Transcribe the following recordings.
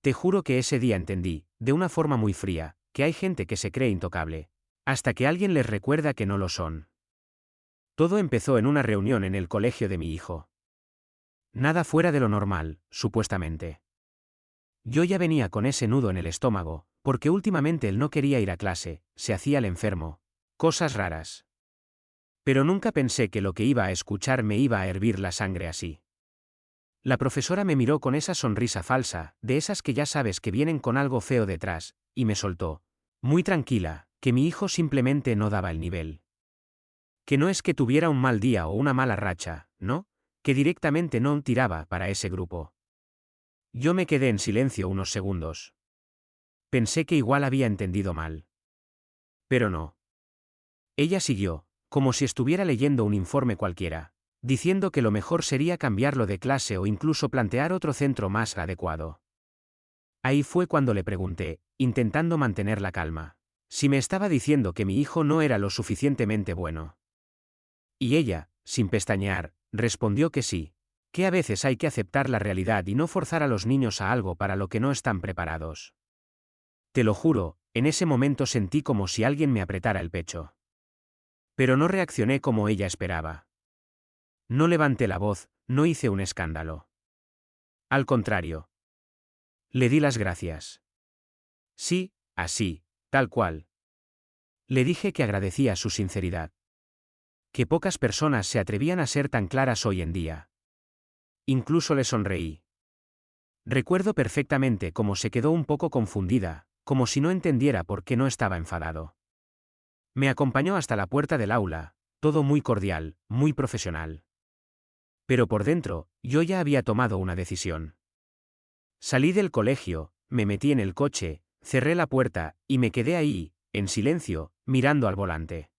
Te juro que ese día entendí, de una forma muy fría, que hay gente que se cree intocable, hasta que alguien les recuerda que no lo son. Todo empezó en una reunión en el colegio de mi hijo. Nada fuera de lo normal, supuestamente. Yo ya venía con ese nudo en el estómago, porque últimamente él no quería ir a clase, se hacía el enfermo. Cosas raras. Pero nunca pensé que lo que iba a escuchar me iba a hervir la sangre así. La profesora me miró con esa sonrisa falsa, de esas que ya sabes que vienen con algo feo detrás, y me soltó. Muy tranquila, que mi hijo simplemente no daba el nivel. Que no es que tuviera un mal día o una mala racha, ¿no? Que directamente no tiraba para ese grupo. Yo me quedé en silencio unos segundos. Pensé que igual había entendido mal. Pero no. Ella siguió, como si estuviera leyendo un informe cualquiera, diciendo que lo mejor sería cambiarlo de clase o incluso plantear otro centro más adecuado. Ahí fue cuando le pregunté, intentando mantener la calma, si me estaba diciendo que mi hijo no era lo suficientemente bueno. Y ella, sin pestañear, respondió que sí, que a veces hay que aceptar la realidad y no forzar a los niños a algo para lo que no están preparados. Te lo juro, en ese momento sentí como si alguien me apretara el pecho. Pero no reaccioné como ella esperaba. No levanté la voz, no hice un escándalo. Al contrario. Le di las gracias. Sí, así, tal cual. Le dije que agradecía su sinceridad. Que pocas personas se atrevían a ser tan claras hoy en día. Incluso le sonreí. Recuerdo perfectamente cómo se quedó un poco confundida, como si no entendiera por qué no estaba enfadado. Me acompañó hasta la puerta del aula, todo muy cordial, muy profesional. Pero por dentro, yo ya había tomado una decisión. Salí del colegio, me metí en el coche, cerré la puerta, y me quedé ahí, en silencio, mirando al volante.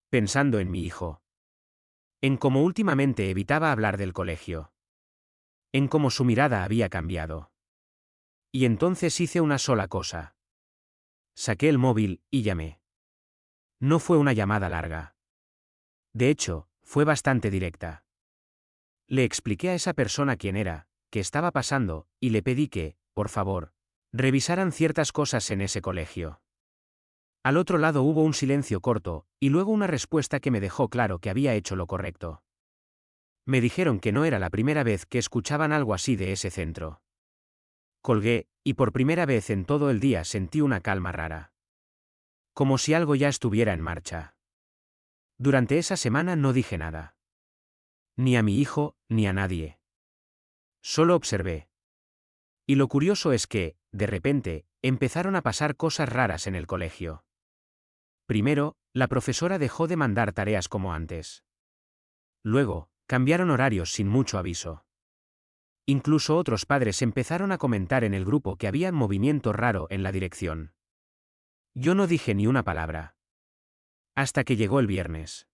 Pensando en mi hijo. En cómo últimamente evitaba hablar del colegio. En cómo su mirada había cambiado. Y entonces hice una sola cosa. Saqué el móvil, y llamé. No fue una llamada larga. De hecho, fue bastante directa. Le expliqué a esa persona quién era, qué estaba pasando, y le pedí que, por favor, revisaran ciertas cosas en ese colegio. Al otro lado hubo un silencio corto, y luego una respuesta que me dejó claro que había hecho lo correcto. Me dijeron que no era la primera vez que escuchaban algo así de ese centro. Colgué, y por primera vez en todo el día sentí una calma rara. Como si algo ya estuviera en marcha. Durante esa semana no dije nada. Ni a mi hijo, ni a nadie. Solo observé. Y lo curioso es que, de repente, empezaron a pasar cosas raras en el colegio. Primero, la profesora dejó de mandar tareas como antes. Luego, cambiaron horarios sin mucho aviso. Incluso otros padres empezaron a comentar en el grupo que había movimiento raro en la dirección. Yo no dije ni una palabra. Hasta que llegó el viernes.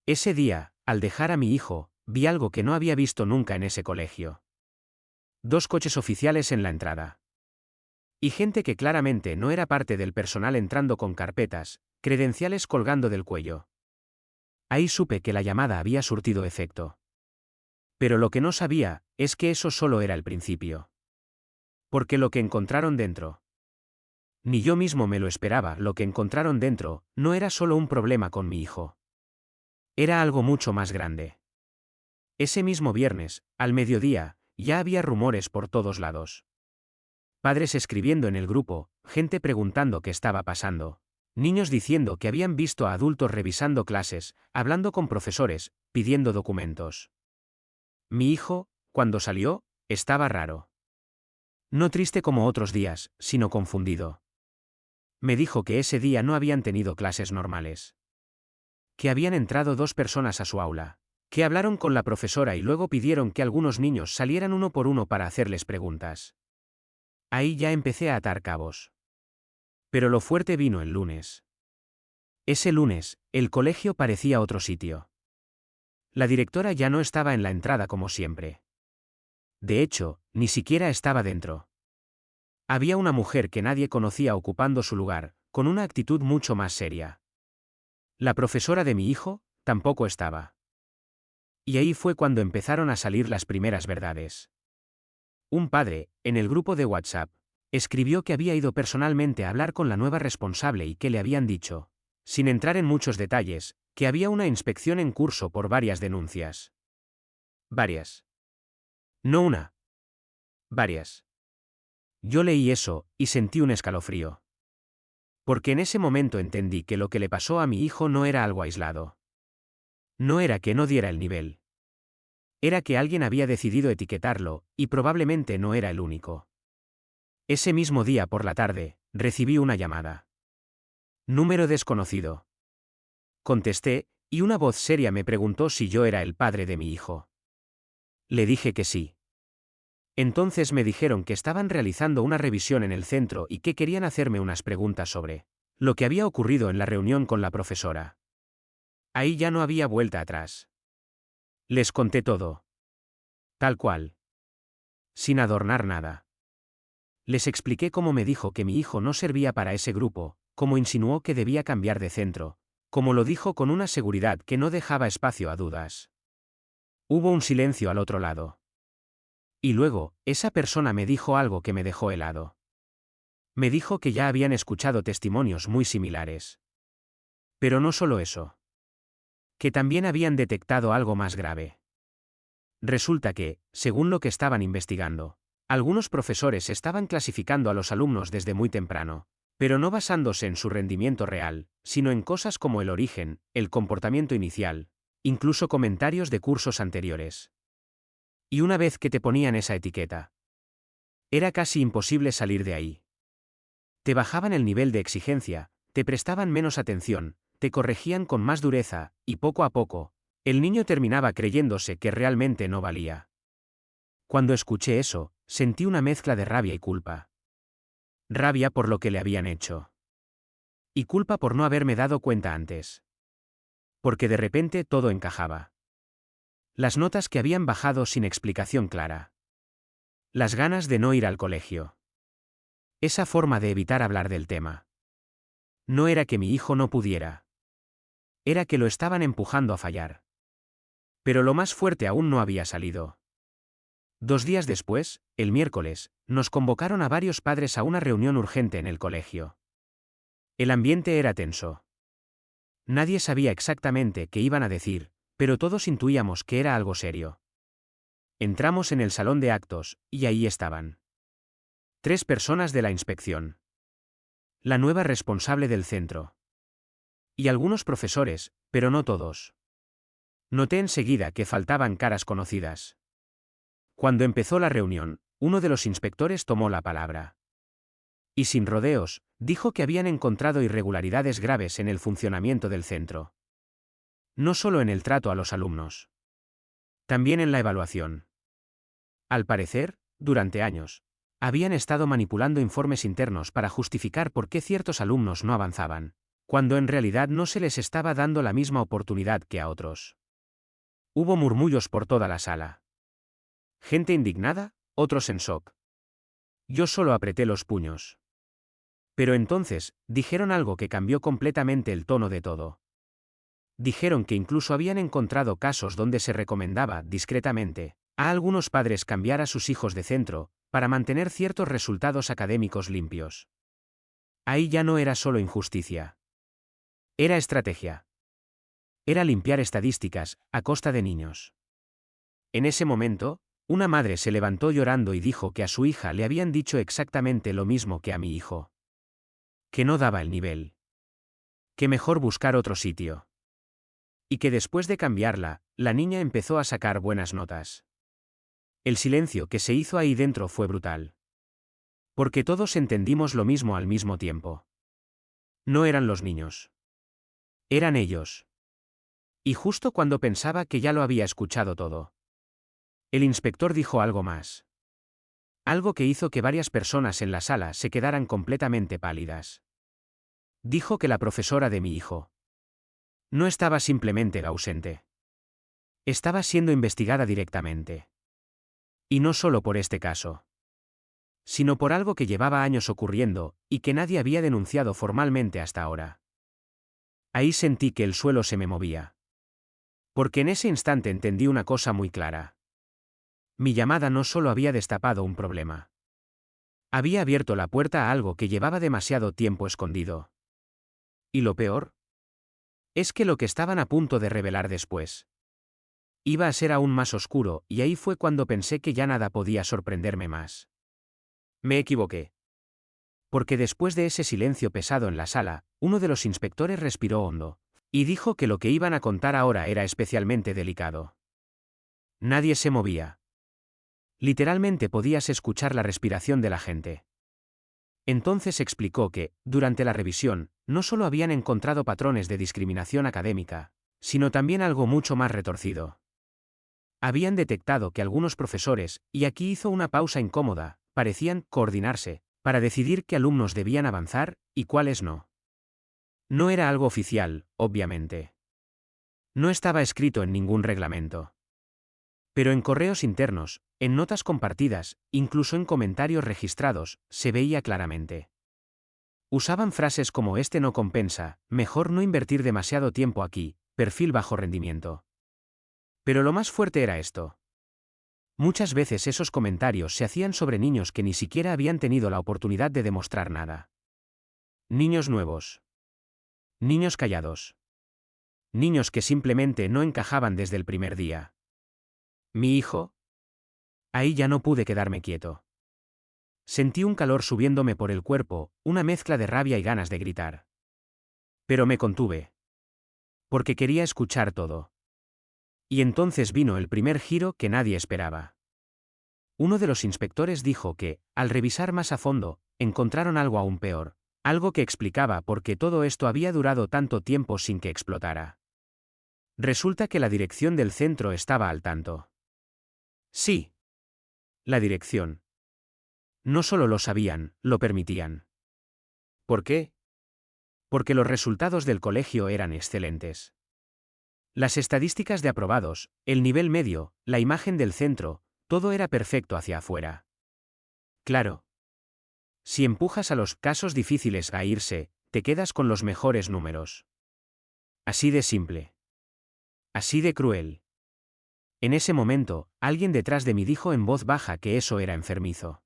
Ese día, al dejar a mi hijo, vi algo que no había visto nunca en ese colegio. 2 coches oficiales en la entrada. Y gente que claramente no era parte del personal entrando con carpetas, credenciales colgando del cuello. Ahí supe que la llamada había surtido efecto. Pero lo que no sabía, es que eso solo era el principio. Porque lo que encontraron dentro. Ni yo mismo me lo esperaba, lo que encontraron dentro, no era solo un problema con mi hijo. Era algo mucho más grande. Ese mismo viernes, al mediodía, ya había rumores por todos lados. Padres escribiendo en el grupo, gente preguntando qué estaba pasando. Niños diciendo que habían visto a adultos revisando clases, hablando con profesores, pidiendo documentos. Mi hijo, cuando salió, estaba raro. No triste como otros días, sino confundido. Me dijo que ese día no habían tenido clases normales. Que habían entrado 2 personas a su aula. Que hablaron con la profesora y luego pidieron que algunos niños salieran uno por uno para hacerles preguntas. Ahí ya empecé a atar cabos. Pero lo fuerte vino el lunes. Ese lunes, el colegio parecía otro sitio. La directora ya no estaba en la entrada como siempre. De hecho, ni siquiera estaba dentro. Había una mujer que nadie conocía ocupando su lugar, con una actitud mucho más seria. La profesora de mi hijo, tampoco estaba. Y ahí fue cuando empezaron a salir las primeras verdades. Un padre, en el grupo de WhatsApp, escribió que había ido personalmente a hablar con la nueva responsable y que le habían dicho, sin entrar en muchos detalles, que había una inspección en curso por varias denuncias. Varias. No una. Varias. Yo leí eso, y sentí un escalofrío. Porque en ese momento entendí que lo que le pasó a mi hijo no era algo aislado. No era que no diera el nivel. Era que alguien había decidido etiquetarlo, y probablemente no era el único. Ese mismo día por la tarde, recibí una llamada. Número desconocido. Contesté, y una voz seria me preguntó si yo era el padre de mi hijo. Le dije que sí. Entonces me dijeron que estaban realizando una revisión en el centro y que querían hacerme unas preguntas sobre lo que había ocurrido en la reunión con la profesora. Ahí ya no había vuelta atrás. Les conté todo. Tal cual. Sin adornar nada. Les expliqué cómo me dijo que mi hijo no servía para ese grupo, cómo insinuó que debía cambiar de centro, como lo dijo con una seguridad que no dejaba espacio a dudas. Hubo un silencio al otro lado. Y luego, esa persona me dijo algo que me dejó helado. Me dijo que ya habían escuchado testimonios muy similares. Pero no solo eso. Que también habían detectado algo más grave. Resulta que, según lo que estaban investigando, algunos profesores estaban clasificando a los alumnos desde muy temprano, pero no basándose en su rendimiento real, sino en cosas como el origen, el comportamiento inicial, incluso comentarios de cursos anteriores. Y una vez que te ponían esa etiqueta, era casi imposible salir de ahí. Te bajaban el nivel de exigencia, te prestaban menos atención, te corregían con más dureza, y poco a poco, el niño terminaba creyéndose que realmente no valía. Cuando escuché eso, sentí una mezcla de rabia y culpa. Rabia por lo que le habían hecho. Y culpa por no haberme dado cuenta antes. Porque de repente todo encajaba. Las notas que habían bajado sin explicación clara. Las ganas de no ir al colegio. Esa forma de evitar hablar del tema. No era que mi hijo no pudiera. Era que lo estaban empujando a fallar. Pero lo más fuerte aún no había salido. 2 días después, el miércoles, nos convocaron a varios padres a una reunión urgente en el colegio. El ambiente era tenso. Nadie sabía exactamente qué iban a decir, pero todos intuíamos que era algo serio. Entramos en el salón de actos, y ahí estaban. 3 personas de la inspección. La nueva responsable del centro. Y algunos profesores, pero no todos. Noté enseguida que faltaban caras conocidas. Cuando empezó la reunión, uno de los inspectores tomó la palabra. Y sin rodeos, dijo que habían encontrado irregularidades graves en el funcionamiento del centro. No solo en el trato a los alumnos. También en la evaluación. Al parecer, durante años, habían estado manipulando informes internos para justificar por qué ciertos alumnos no avanzaban, cuando en realidad no se les estaba dando la misma oportunidad que a otros. Hubo murmullos por toda la sala. Gente indignada, otros en shock. Yo solo apreté los puños. Pero entonces, dijeron algo que cambió completamente el tono de todo. Dijeron que incluso habían encontrado casos donde se recomendaba, discretamente, a algunos padres cambiar a sus hijos de centro, para mantener ciertos resultados académicos limpios. Ahí ya no era solo injusticia. Era estrategia. Era limpiar estadísticas, a costa de niños. En ese momento, una madre se levantó llorando y dijo que a su hija le habían dicho exactamente lo mismo que a mi hijo. Que no daba el nivel. Que mejor buscar otro sitio. Y que después de cambiarla, la niña empezó a sacar buenas notas. El silencio que se hizo ahí dentro fue brutal. Porque todos entendimos lo mismo al mismo tiempo. No eran los niños. Eran ellos. Y justo cuando pensaba que ya lo había escuchado todo, el inspector dijo algo más. Algo que hizo que varias personas en la sala se quedaran completamente pálidas. Dijo que la profesora de mi hijo no estaba simplemente ausente. Estaba siendo investigada directamente. Y no solo por este caso, sino por algo que llevaba años ocurriendo, y que nadie había denunciado formalmente hasta ahora. Ahí sentí que el suelo se me movía. Porque en ese instante entendí una cosa muy clara. Mi llamada no solo había destapado un problema. Había abierto la puerta a algo que llevaba demasiado tiempo escondido. Y lo peor es que lo que estaban a punto de revelar después iba a ser aún más oscuro, y ahí fue cuando pensé que ya nada podía sorprenderme más. Me equivoqué. Porque después de ese silencio pesado en la sala, uno de los inspectores respiró hondo, y dijo que lo que iban a contar ahora era especialmente delicado. Nadie se movía. Literalmente podías escuchar la respiración de la gente. Entonces explicó que, durante la revisión, no solo habían encontrado patrones de discriminación académica, sino también algo mucho más retorcido. Habían detectado que algunos profesores, y aquí hizo una pausa incómoda, parecían coordinarse, para decidir qué alumnos debían avanzar, y cuáles no. No era algo oficial, obviamente. No estaba escrito en ningún reglamento. Pero en correos internos, en notas compartidas, incluso en comentarios registrados, se veía claramente. Usaban frases como "este no compensa", "mejor no invertir demasiado tiempo aquí", "perfil bajo rendimiento". Pero lo más fuerte era esto. Muchas veces esos comentarios se hacían sobre niños que ni siquiera habían tenido la oportunidad de demostrar nada. Niños nuevos. Niños callados. Niños que simplemente no encajaban desde el primer día. ¿Mi hijo? Ahí ya no pude quedarme quieto. Sentí un calor subiéndome por el cuerpo, una mezcla de rabia y ganas de gritar. Pero me contuve. Porque quería escuchar todo. Y entonces vino el primer giro que nadie esperaba. Uno de los inspectores dijo que, al revisar más a fondo, encontraron algo aún peor, algo que explicaba por qué todo esto había durado tanto tiempo sin que explotara. Resulta que la dirección del centro estaba al tanto. Sí. La dirección. No solo lo sabían, lo permitían. ¿Por qué? Porque los resultados del colegio eran excelentes. Las estadísticas de aprobados, el nivel medio, la imagen del centro, todo era perfecto hacia afuera. Claro. Si empujas a los casos difíciles a irse, te quedas con los mejores números. Así de simple. Así de cruel. En ese momento, alguien detrás de mí dijo en voz baja que eso era enfermizo.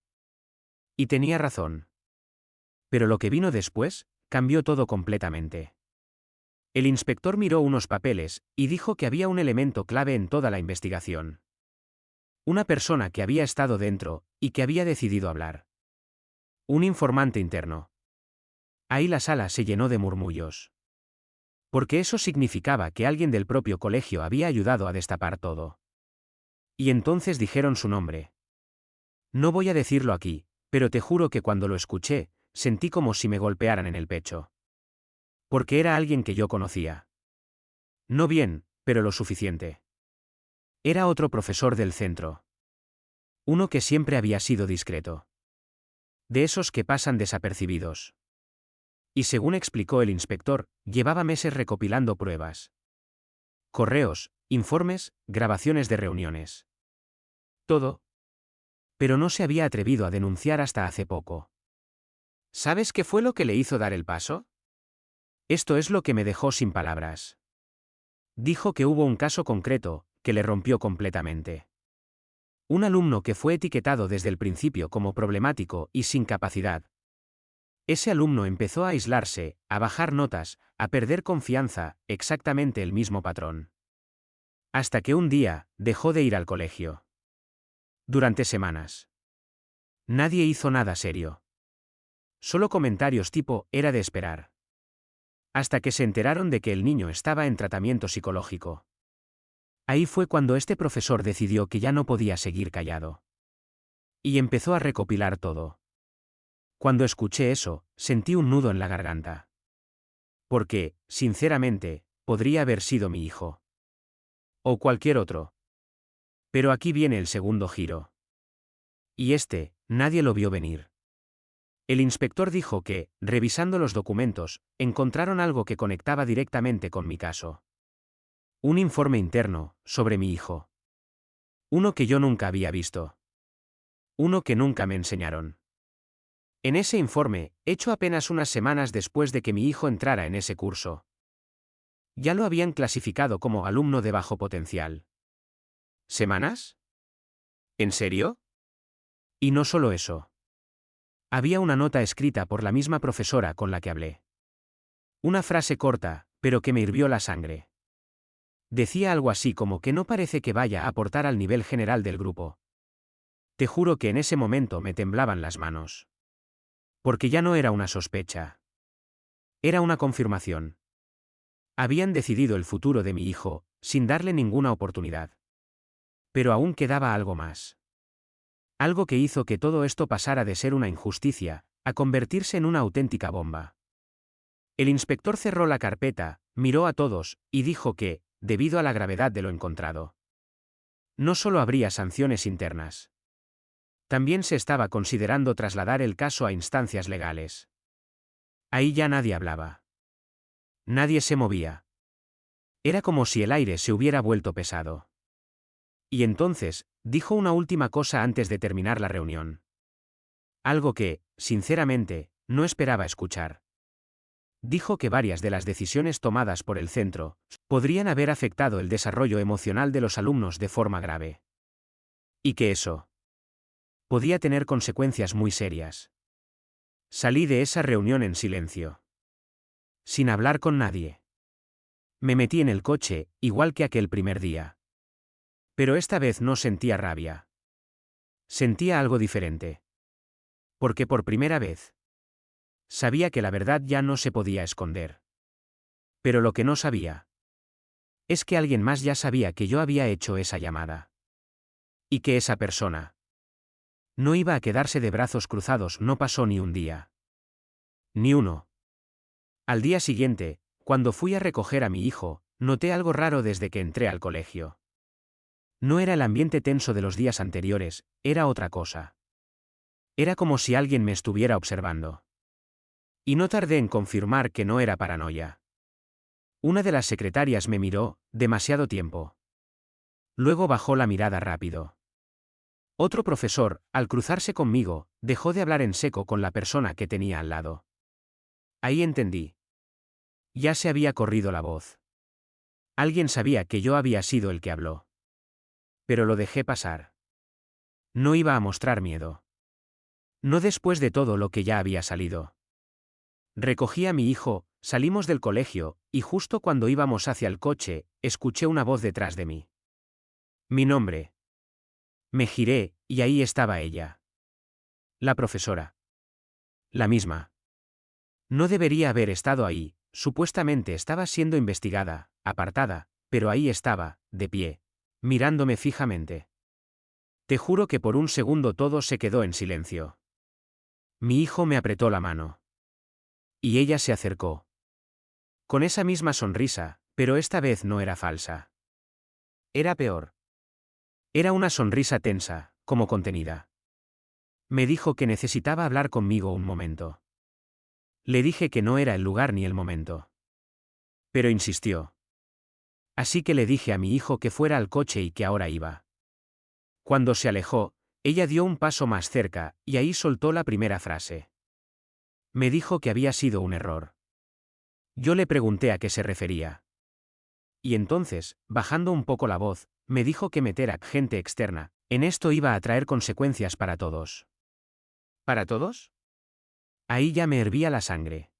Y tenía razón. Pero lo que vino después, cambió todo completamente. El inspector miró unos papeles, y dijo que había un elemento clave en toda la investigación. Una persona que había estado dentro, y que había decidido hablar. Un informante interno. Ahí la sala se llenó de murmullos. Porque eso significaba que alguien del propio colegio había ayudado a destapar todo. Y entonces dijeron su nombre. No voy a decirlo aquí, pero te juro que cuando lo escuché, sentí como si me golpearan en el pecho. Porque era alguien que yo conocía. No bien, pero lo suficiente. Era otro profesor del centro. Uno que siempre había sido discreto. De esos que pasan desapercibidos. Y según explicó el inspector, llevaba meses recopilando pruebas. Correos, informes, grabaciones de reuniones. Todo. Pero no se había atrevido a denunciar hasta hace poco. ¿Sabes qué fue lo que le hizo dar el paso? Esto es lo que me dejó sin palabras. Dijo que hubo un caso concreto, que le rompió completamente. Un alumno que fue etiquetado desde el principio como problemático y sin capacidad. Ese alumno empezó a aislarse, a bajar notas, a perder confianza, exactamente el mismo patrón. Hasta que un día, dejó de ir al colegio. Durante semanas. Nadie hizo nada serio. Solo comentarios tipo, era de esperar. Hasta que se enteraron de que el niño estaba en tratamiento psicológico. Ahí fue cuando este profesor decidió que ya no podía seguir callado. Y empezó a recopilar todo. Cuando escuché eso, sentí un nudo en la garganta. Porque, sinceramente, podría haber sido mi hijo. O cualquier otro. Pero aquí viene el segundo giro. Y nadie lo vio venir. El inspector dijo que, revisando los documentos, encontraron algo que conectaba directamente con mi caso. Un informe interno, sobre mi hijo. Uno que yo nunca había visto. Uno que nunca me enseñaron. En ese informe, hecho apenas unas semanas después de que mi hijo entrara en ese curso, ya lo habían clasificado como alumno de bajo potencial. ¿Semanas? ¿En serio? Y no solo eso. Había una nota escrita por la misma profesora con la que hablé. Una frase corta, pero que me hirvió la sangre. Decía algo así como que no parece que vaya a aportar al nivel general del grupo. Te juro que en ese momento me temblaban las manos. Porque ya no era una sospecha. Era una confirmación. Habían decidido el futuro de mi hijo, sin darle ninguna oportunidad. Pero aún quedaba algo más. Algo que hizo que todo esto pasara de ser una injusticia, a convertirse en una auténtica bomba. El inspector cerró la carpeta, miró a todos, y dijo que, debido a la gravedad de lo encontrado, no solo habría sanciones internas. También se estaba considerando trasladar el caso a instancias legales. Ahí ya nadie hablaba. Nadie se movía. Era como si el aire se hubiera vuelto pesado. Y entonces, dijo una última cosa antes de terminar la reunión. Algo que, sinceramente, no esperaba escuchar. Dijo que varias de las decisiones tomadas por el centro podrían haber afectado el desarrollo emocional de los alumnos de forma grave. Y que eso podía tener consecuencias muy serias. Salí de esa reunión en silencio. Sin hablar con nadie. Me metí en el coche, igual que aquel primer día. Pero esta vez no sentía rabia. Sentía algo diferente. Porque por primera vez sabía que la verdad ya no se podía esconder. Pero lo que no sabía es que alguien más ya sabía que yo había hecho esa llamada. Y que esa persona no iba a quedarse de brazos cruzados. No pasó ni un día. Ni uno. Al día siguiente, cuando fui a recoger a mi hijo, noté algo raro desde que entré al colegio. No era el ambiente tenso de los días anteriores, era otra cosa. Era como si alguien me estuviera observando. Y no tardé en confirmar que no era paranoia. Una de las secretarias me miró, demasiado tiempo. Luego bajó la mirada rápido. Otro profesor, al cruzarse conmigo, dejó de hablar en seco con la persona que tenía al lado. Ahí entendí. Ya se había corrido la voz. Alguien sabía que yo había sido el que habló. Pero lo dejé pasar. No iba a mostrar miedo. No después de todo lo que ya había salido. Recogí a mi hijo, salimos del colegio, y justo cuando íbamos hacia el coche, escuché una voz detrás de mí. Mi nombre. Me giré, y ahí estaba ella. La profesora. La misma. No debería haber estado ahí, supuestamente estaba siendo investigada, apartada, pero ahí estaba, de pie, mirándome fijamente. Te juro que por un segundo todo se quedó en silencio. Mi hijo me apretó la mano. Y ella se acercó. Con esa misma sonrisa, pero esta vez no era falsa. Era peor. Era una sonrisa tensa, como contenida. Me dijo que necesitaba hablar conmigo un momento. Le dije que no era el lugar ni el momento. Pero insistió. Así que le dije a mi hijo que fuera al coche y que ahora iba. Cuando se alejó, ella dio un paso más cerca, y ahí soltó la primera frase. Me dijo que había sido un error. Yo le pregunté a qué se refería. Y entonces, bajando un poco la voz, me dijo que meter a gente externa en esto iba a traer consecuencias para todos. ¿Para todos? Ahí ya me hervía la sangre.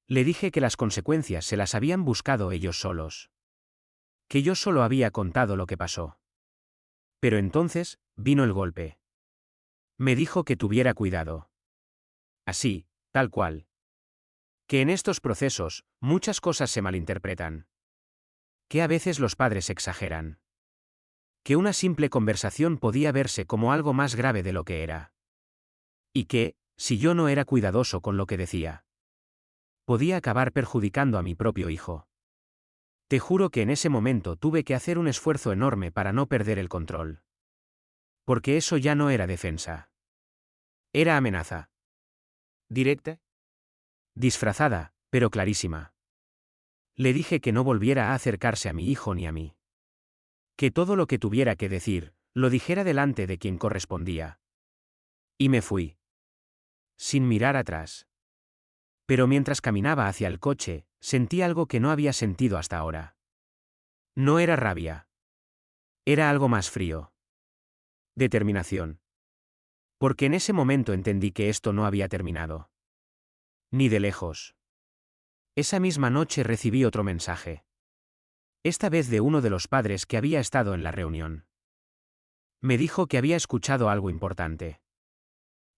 Le dije que las consecuencias se las habían buscado ellos solos. Que yo solo había contado lo que pasó. Pero entonces, vino el golpe. Me dijo que tuviera cuidado. Así, tal cual. Que en estos procesos, muchas cosas se malinterpretan. Que a veces los padres exageran. Que una simple conversación podía verse como algo más grave de lo que era. Y que, si yo no era cuidadoso con lo que decía, podía acabar perjudicando a mi propio hijo. Te juro que en ese momento tuve que hacer un esfuerzo enorme para no perder el control. Porque eso ya no era defensa. Era amenaza. Directa. Disfrazada, pero clarísima. Le dije que no volviera a acercarse a mi hijo ni a mí. Que todo lo que tuviera que decir, lo dijera delante de quien correspondía. Y me fui. Sin mirar atrás. Pero mientras caminaba hacia el coche, sentí algo que no había sentido hasta ahora. No era rabia. Era algo más frío. Determinación. Porque en ese momento entendí que esto no había terminado. Ni de lejos. Esa misma noche recibí otro mensaje. Esta vez de uno de los padres que había estado en la reunión. Me dijo que había escuchado algo importante.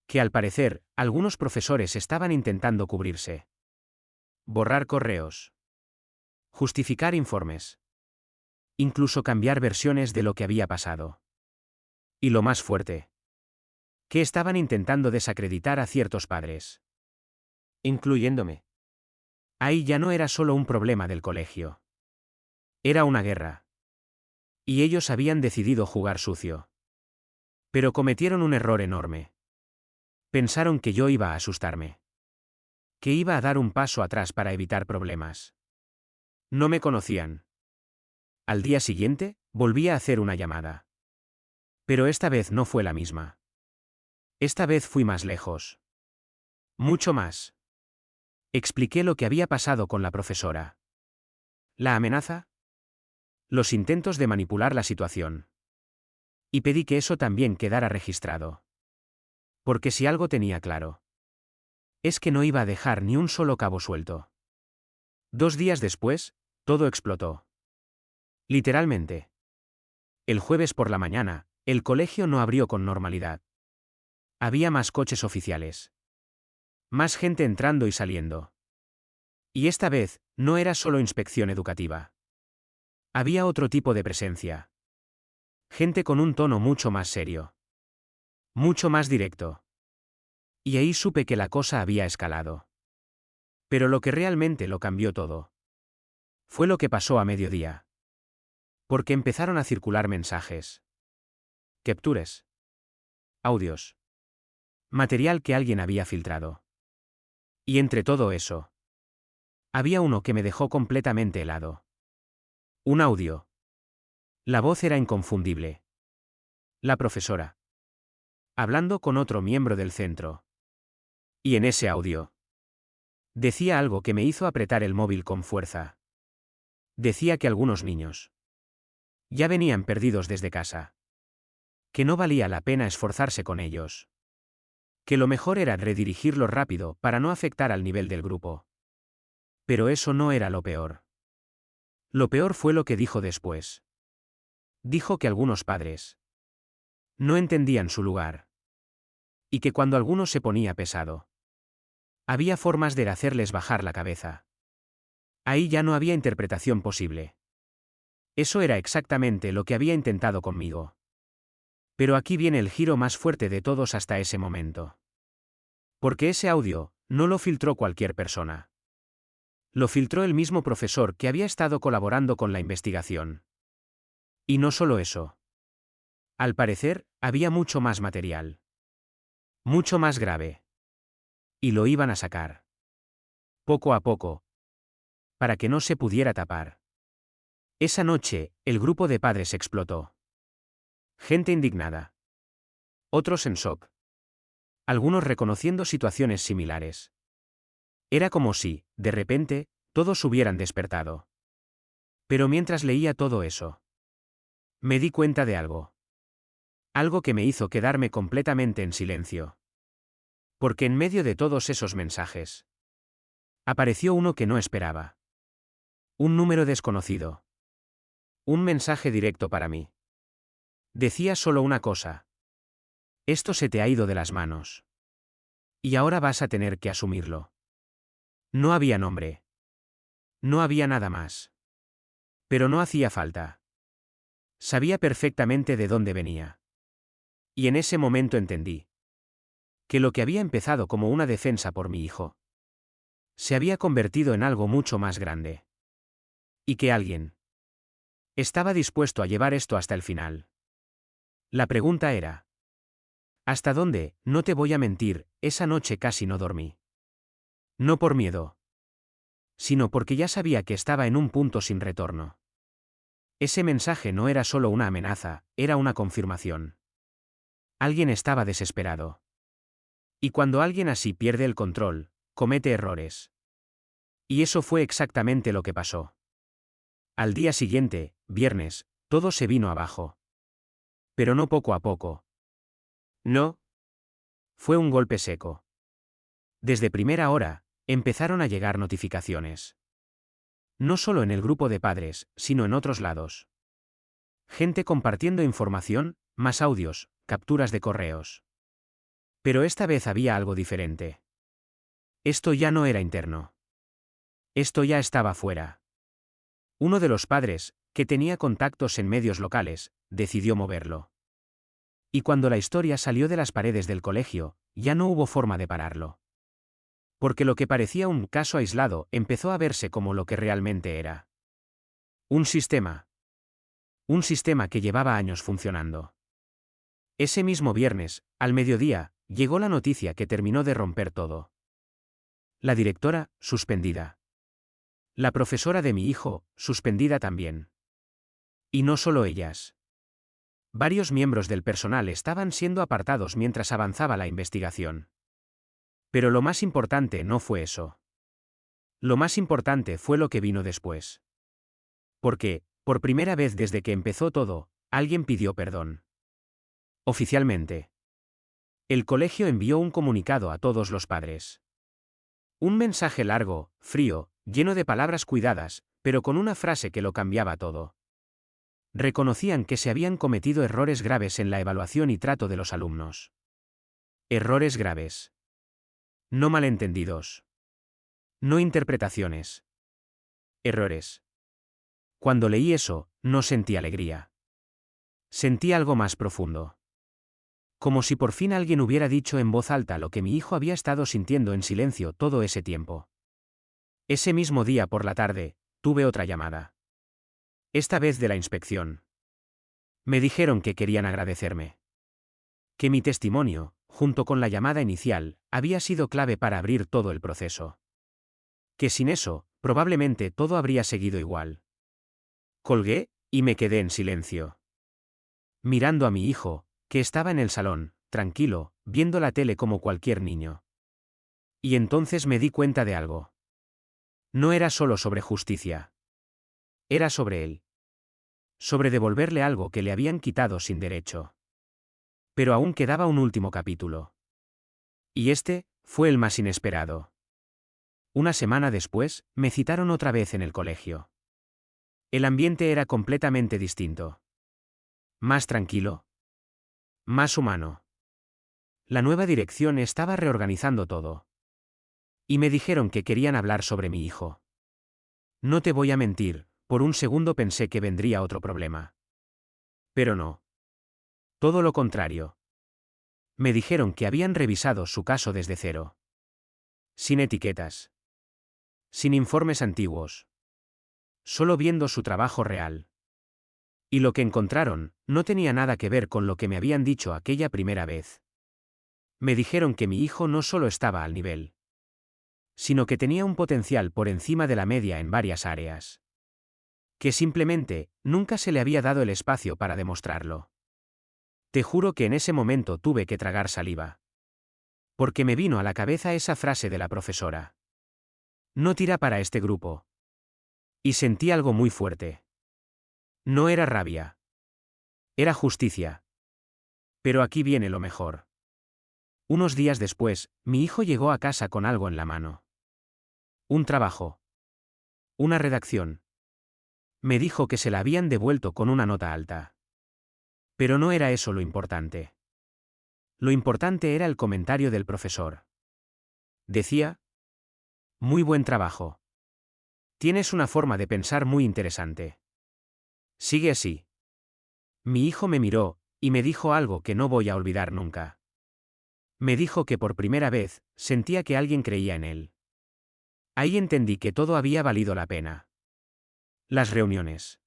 Que al parecer, algunos profesores estaban intentando cubrirse. Borrar correos. Justificar informes. Incluso cambiar versiones de lo que había pasado. Y lo más fuerte. Que estaban intentando desacreditar a ciertos padres. Incluyéndome. Ahí ya no era solo un problema del colegio. Era una guerra. Y ellos habían decidido jugar sucio. Pero cometieron un error enorme. Pensaron que yo iba a asustarme. Que iba a dar un paso atrás para evitar problemas. No me conocían. Al día siguiente, volví a hacer una llamada. Pero esta vez no fue la misma. Esta vez fui más lejos. Mucho más. Expliqué lo que había pasado con la profesora. La amenaza. Los intentos de manipular la situación. Y pedí que eso también quedara registrado. Porque si algo tenía claro, es que no iba a dejar ni un solo cabo suelto. 2 días después, todo explotó. Literalmente. El jueves por la mañana, el colegio no abrió con normalidad. Había más coches oficiales. Más gente entrando y saliendo. Y esta vez, no era solo inspección educativa. Había otro tipo de presencia. Gente con un tono mucho más serio. Mucho más directo. Y ahí supe que la cosa había escalado. Pero lo que realmente lo cambió todo fue lo que pasó a mediodía. Porque empezaron a circular mensajes. Captures. Audios. Material que alguien había filtrado. Y entre todo eso, había uno que me dejó completamente helado. Un audio. La voz era inconfundible. La profesora. Hablando con otro miembro del centro. Y en ese audio, decía algo que me hizo apretar el móvil con fuerza. Decía que algunos niños ya venían perdidos desde casa. Que no valía la pena esforzarse con ellos. Que lo mejor era redirigirlos rápido para no afectar al nivel del grupo. Pero eso no era lo peor. Lo peor fue lo que dijo después. Dijo que algunos padres no entendían su lugar. Y que cuando alguno se ponía pesado, había formas de hacerles bajar la cabeza. Ahí ya no había interpretación posible. Eso era exactamente lo que había intentado conmigo. Pero aquí viene el giro más fuerte de todos hasta ese momento. Porque ese audio no lo filtró cualquier persona. Lo filtró el mismo profesor que había estado colaborando con la investigación. Y no solo eso. Al parecer, había mucho más material. Mucho más grave. Y lo iban a sacar. Poco a poco. Para que no se pudiera tapar. Esa noche, el grupo de padres explotó. Gente indignada. Otros en shock. Algunos reconociendo situaciones similares. Era como si, de repente, todos hubieran despertado. Pero mientras leía todo eso, me di cuenta de algo. Algo que me hizo quedarme completamente en silencio. Porque en medio de todos esos mensajes, apareció uno que no esperaba. Un número desconocido. Un mensaje directo para mí. Decía solo una cosa. Esto se te ha ido de las manos. Y ahora vas a tener que asumirlo. No había nombre. No había nada más. Pero no hacía falta. Sabía perfectamente de dónde venía. Y en ese momento entendí que lo que había empezado como una defensa por mi hijo se había convertido en algo mucho más grande. Y que alguien estaba dispuesto a llevar esto hasta el final. La pregunta era: ¿hasta dónde? No te voy a mentir, esa noche casi no dormí. No por miedo, sino porque ya sabía que estaba en un punto sin retorno. Ese mensaje no era solo una amenaza, era una confirmación. Alguien estaba desesperado. Y cuando alguien así pierde el control, comete errores. Y eso fue exactamente lo que pasó. Al día siguiente, viernes, todo se vino abajo. Pero no poco a poco, No. Fue un golpe seco. Desde primera hora, empezaron a llegar notificaciones. No solo en el grupo de padres, sino en otros lados. Gente compartiendo información, más audios, capturas de correos. Pero esta vez había algo diferente. Esto ya no era interno. Esto ya estaba fuera. Uno de los padres, que tenía contactos en medios locales, decidió moverlo. Y cuando la historia salió de las paredes del colegio, ya no hubo forma de pararlo. Porque lo que parecía un caso aislado empezó a verse como lo que realmente era. Un sistema. Un sistema que llevaba años funcionando. Ese mismo viernes, al mediodía, llegó la noticia que terminó de romper todo. La directora, suspendida. La profesora de mi hijo, suspendida también. Y no solo ellas. Varios miembros del personal estaban siendo apartados mientras avanzaba la investigación. Pero lo más importante no fue eso. Lo más importante fue lo que vino después. Porque, por primera vez desde que empezó todo, alguien pidió perdón. Oficialmente. El colegio envió un comunicado a todos los padres. Un mensaje largo, frío, lleno de palabras cuidadas, pero con una frase que lo cambiaba todo. Reconocían que se habían cometido errores graves en la evaluación y trato de los alumnos. Errores graves. No malentendidos. No interpretaciones. Errores. Cuando leí eso, no sentí alegría. Sentí algo más profundo. Como si por fin alguien hubiera dicho en voz alta lo que mi hijo había estado sintiendo en silencio todo ese tiempo. Ese mismo día por la tarde, tuve otra llamada. Esta vez de la inspección. Me dijeron que querían agradecerme. Que mi testimonio, junto con la llamada inicial, había sido clave para abrir todo el proceso. Que sin eso, probablemente todo habría seguido igual. Colgué, y me quedé en silencio. Mirando a mi hijo, que estaba en el salón, tranquilo, viendo la tele como cualquier niño. Y entonces me di cuenta de algo. No era solo sobre justicia. Era sobre él. Sobre devolverle algo que le habían quitado sin derecho. Pero aún quedaba un último capítulo. Y este, fue el más inesperado. Una semana después, me citaron otra vez en el colegio. El ambiente era completamente distinto. Más tranquilo. Más humano. La nueva dirección estaba reorganizando todo. Y me dijeron que querían hablar sobre mi hijo. No te voy a mentir, por un segundo pensé que vendría otro problema. Pero no. Todo lo contrario. Me dijeron que habían revisado su caso desde cero. Sin etiquetas. Sin informes antiguos. Solo viendo su trabajo real. Y lo que encontraron, no tenía nada que ver con lo que me habían dicho aquella primera vez. Me dijeron que mi hijo no solo estaba al nivel, sino que tenía un potencial por encima de la media en varias áreas. Que simplemente, nunca se le había dado el espacio para demostrarlo. Te juro que en ese momento tuve que tragar saliva. Porque me vino a la cabeza esa frase de la profesora. No tira para este grupo. Y sentí algo muy fuerte. No era rabia. Era justicia. Pero aquí viene lo mejor. Unos días después, mi hijo llegó a casa con algo en la mano. Un trabajo. Una redacción. Me dijo que se la habían devuelto con una nota alta. Pero no era eso lo importante. Lo importante era el comentario del profesor. Decía: muy buen trabajo. Tienes una forma de pensar muy interesante. Sigue así. Mi hijo me miró, y me dijo algo que no voy a olvidar nunca. Me dijo que por primera vez, sentía que alguien creía en él. Ahí entendí que todo había valido la pena. Las reuniones.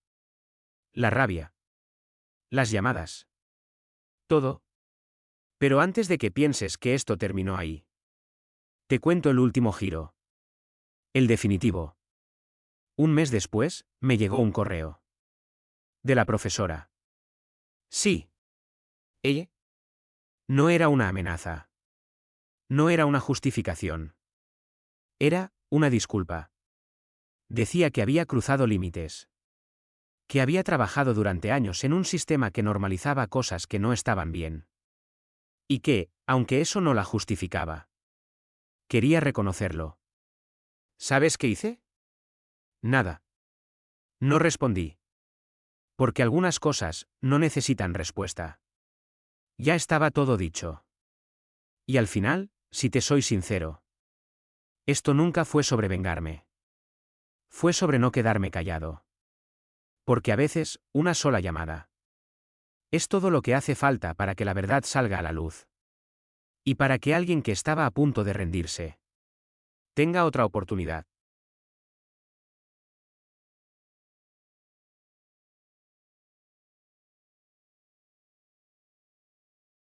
La rabia. Las llamadas. Todo. Pero antes de que pienses que esto terminó ahí, te cuento el último giro. El definitivo. Un mes después, me llegó un correo. De la profesora. Sí. ¿Ella? No era una amenaza. No era una justificación. Era una disculpa. Decía que había cruzado límites. Que había trabajado durante años en un sistema que normalizaba cosas que no estaban bien. Y que, aunque eso no la justificaba, quería reconocerlo. ¿Sabes qué hice? Nada. No respondí. Porque algunas cosas no necesitan respuesta. Ya estaba todo dicho. Y al final, si te soy sincero, esto nunca fue sobre vengarme. Fue sobre no quedarme callado. Porque a veces, una sola llamada es todo lo que hace falta para que la verdad salga a la luz. Y para que alguien que estaba a punto de rendirse tenga otra oportunidad.